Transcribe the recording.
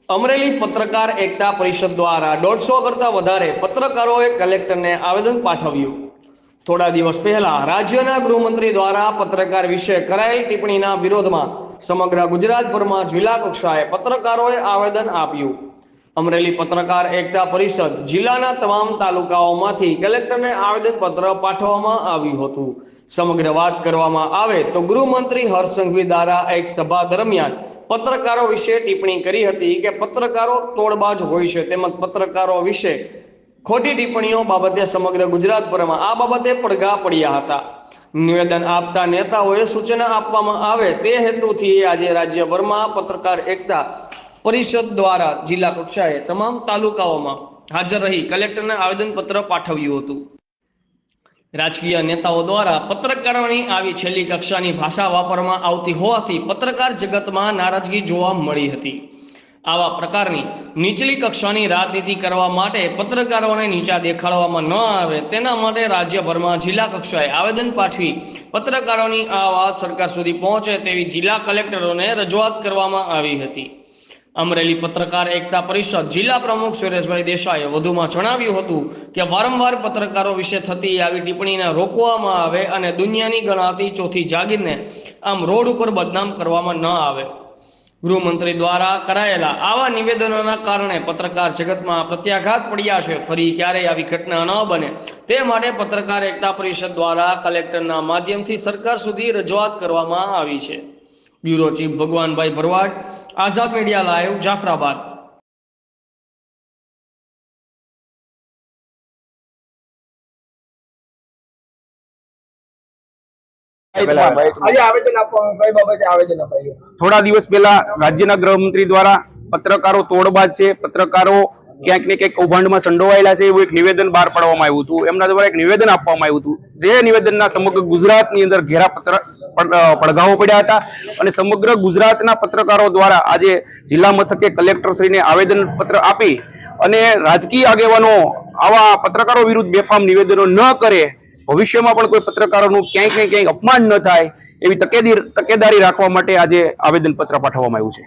અમરેલી પત્રકાર એકતા પરિષદ દ્વારા 150 કરતા વધારે પત્રકારોએ કલેક્ટરને આવેદન પાઠવ્યું। થોડા દિવસ પહેલા રાજ્યના ગૃહમંત્રી દ્વારા પત્રકાર વિશે કરાયેલ ટિપ્પણીના વિરોધમાં સમગ્ર ગુજરાતભરમાં જિલ્લા કક્ષાએ પત્રકારોએ આવેદન આપ્યું। અમરેલી પત્રકાર એકતા પરિષદ જિલ્લાના તમામ તાલુકાઓમાંથી કલેક્ટરને આવેદનપત્ર પાઠવવામાં આવ્યું હતું। સમગ્ર વાત કરવામાં આવે તો ગૃહમંત્રી હર્ષ સંઘવી દ્વારા એક સભા દરમિયાન પત્રકારો વિશે ટિપ્પણી કરી હતી કે પત્રકારો તોડબાજ હોય છે તેમજ પત્રકારો વિશે ખોટી ટિપ્પણીઓ બાબતે સમગ્ર ગુજરાતભરમાં આ બાબતે પડઘા પડ્યા હતા। નિવેદન આપતા નેતાઓએ સૂચના આપવામાં આવે તે હેતુથી આજે રાજ્યભરમાં પત્રકાર એકતા પરિષદ દ્વારા જિલ્લા કક્ષાએ તમામ તાલુકાઓમાં હાજર રહી કલેક્ટરને આવેદનપત્ર પાઠવ્યું હતું। રાજકીય નેતાઓ દ્વારા પત્રકારોની આવી છેલ્લી કક્ષાની ભાષા વાપરવામાં આવતી હોવાથી પત્રકાર જગતમાં નારાજગી જોવા મળી હતી। આવા પ્રકારની નીચલી કક્ષાની રાજનીતિ કરવા માટે પત્રકારોને નીચા દેખાડવામાં ન આવે તેના માટે રાજ્યભરમાં જિલ્લા કક્ષાએ આવેદન પાઠવી પત્રકારોની આ વાત સરકાર સુધી પહોંચે તેવી જિલ્લા કલેક્ટરોને રજૂઆત કરવામાં આવી હતી। અમરેલી પત્રકાર એકતા પરિષદ જિલ્લા પ્રમુખ સુરેશભાઈ દેસાઈએ વધુમાં જણાવ્યું હતું કે વારંવાર પત્રકારો વિશે થતી આવી ટિપ્પણીને રોકવામાં આવે અને દુનિયાની ગણાતી ચોથી જાગીરને આમ રોડ ઉપર બદનામ કરવામાં ન આવે। ગૃહમંત્રી દ્વારા કરાયેલા આવા નિવેદનોના કારણે પત્રકાર જગતમાં પ્રત્યાઘાત પડ્યા છે। ફરી ક્યારેય આવી ઘટના ન બને તે માટે પત્રકાર એકતા પરિષદ દ્વારા કલેક્ટરના માધ્યમથી સરકાર સુધી રજૂઆત કરવામાં આવી છે। બ્યુરો ચીફ ભગવાનભાઈ ભરવાડ, આઝાદ મીડિયા લાઈવ, જાફરાબાદ। થોડા દિવસ પહેલા રાજ્યના ગૃહમંત્રી દ્વારા પત્રકારો તોડબાજ છે, પત્રકારો ક્યાંક ને ક્યાંક કૌભાંડમાં સંડોવાયેલા છે એવું એક નિવેદન બહાર પાડવામાં આવ્યું હતું। એમના દ્વારા એક નિવેદન આપવામાં આવ્યું હતું, જે નિવેદનના સમગ્ર ગુજરાતની અંદર ઘેરા પડઘાઓ પડ્યા હતા અને સમગ્ર ગુજરાતના પત્રકારો દ્વારા આજે જિલ્લા મથકે કલેક્ટરશ્રીને આવેદન પત્ર આપી અને રાજકીય આગેવાનો આવા પત્રકારો વિરુદ્ધ બેફામ નિવેદનો ન કરે, ભવિષ્યમાં પણ કોઈ પત્રકારોનું ક્યાંક ને ક્યાંક અપમાન ન થાય એવી તકેદારી રાખવા માટે આજે આવેદનપત્ર પાઠવવામાં આવ્યું છે।